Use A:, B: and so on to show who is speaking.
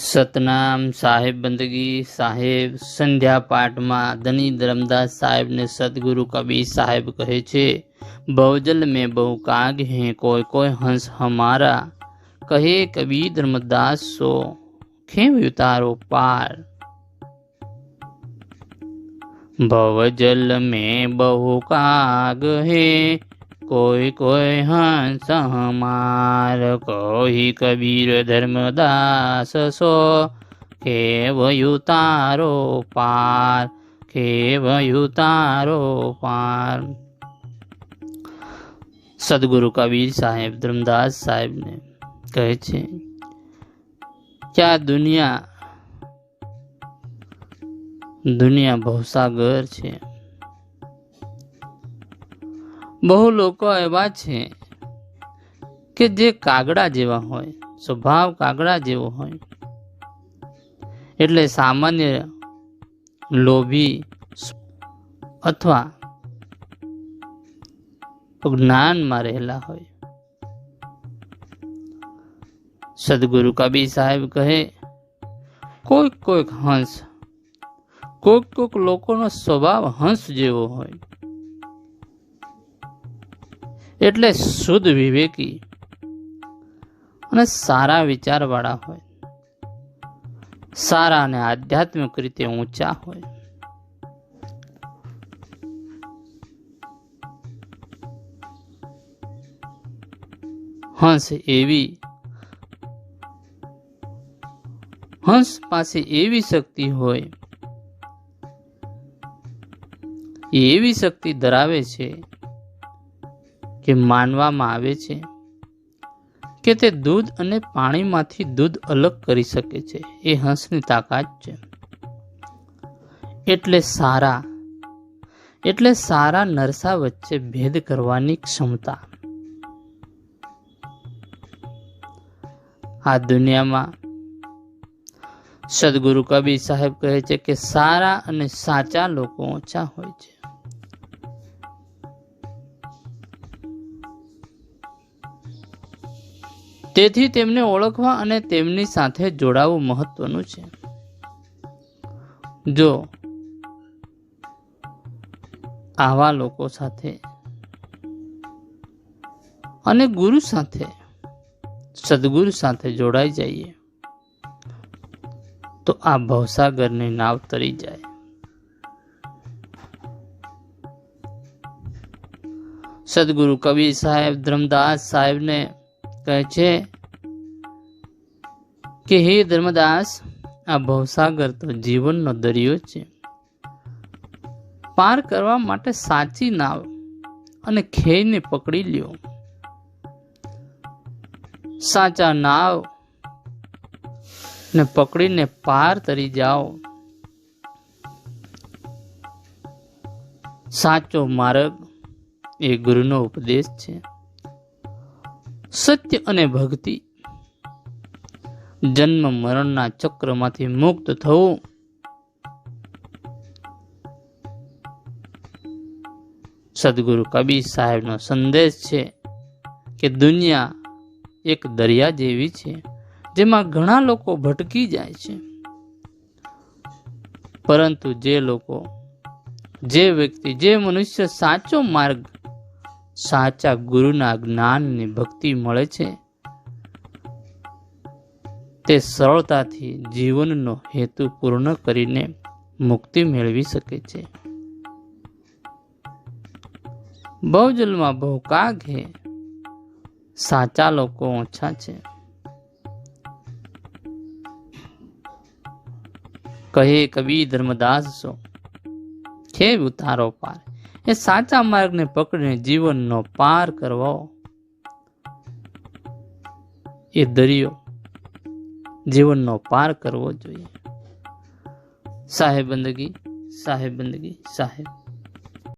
A: સતનામ સાહેબ બંદગી સાહેબ સંધ્યા પાઠમાં ધની ધર્મદાસ સાહેબ ને સદગુરુ કબીર સાહેબ કહે છે, बहुजल में बहु काग हैं कोई कोई हंस हमारा, कहे कबीर धर्मदास सो खेम उतारो पार। बहुजल में बहु काग है कोई कोई हंस हमार, कोई कबीर धर्मदास सो खेव उतारो पार, खेव उतारो पार। सदगुरु कबीर साहेब धर्मदास साहेब ने कहे छे कि आ दुनिया भवसागर छे। बहु लोग एवा छे के जे कागड़ा जेवा होय, स्वभाव कागड़ा जेवो होय, एटले सामान्य लोभी अथवा ज्ञान में रहेला होय। सदगुरु कबीर साहेब कहे कोई कोई हंस, कोई कोई लोकोनो स्वभाव हंस जेवो होय, एटले शुद्ध विवेकी अने सारा विचार वाळा होय, सारा अने आध्यात्मिक रीते ऊंचा होय। हंस पासे एवी शक्ति होय, एवी शक्ति धरावे छे के मानवामां आवे छे के ते दूध अने पाणी मांथी दूध अलग करी शके छे। ए हंसनी ताकात छे। एटले सारा नरसा वच्चे भेद करवानी क्षमता। आ दुनिया में सदगुरु कबीर साहेब कहे छे कि सारा अने साचा लोको ओछा होय छे। तेथी तेमने ओळखवा अने तेमनी साथे जोड़ावुं महत्वनुं छे। जो आवा लोको साथे अने गुरु साथे सदगुरु साथे जोड़ाई जाइए तो आ भवसागर ने नाव तरी जाए। सदगुरु कबीर साहेब धर्मदास साहेब ने कहे छे कि हे धर्मदास, आ भवसागर तो जीवन नो दरियो छे। पार करवा माटे साची नाव अने खेई ने पकड़ी ल्यो। साचा नाव ने पकड़ी ने पार तरी जाओ। साचो मार्ग ए गुरुनो उपदेश छे। सत्य अने भक्ति, जन्म मरणना चक्रमांथी मुक्त थवुं, सदगुरु कबीर साहेबनो संदेश छे कि दुनिया एक दरिया जेवी छे जेमां घणा लोको भटकी जाय छे, परंतु जे व्यक्ति जे मनुष्य साचो मार्ग साचा गुरुना ज्ञान ने भक्ति मळे छे ते सरलताथी जीवननो हेतु पूर्ण करीने मुक्ति मेळवी सके छे। बहुजलमां बहु काग है, साचा लोको ओछा छे। कहे कबीर धर्मदास सो खेव उतारो पार। ए साचा मार्ग ने पकड़ीने जीवन नो पार करवो ए दरियो जीवन नो पार करवो जोईए। साहेब बंदगी, साहेब बंदगी, साहेब।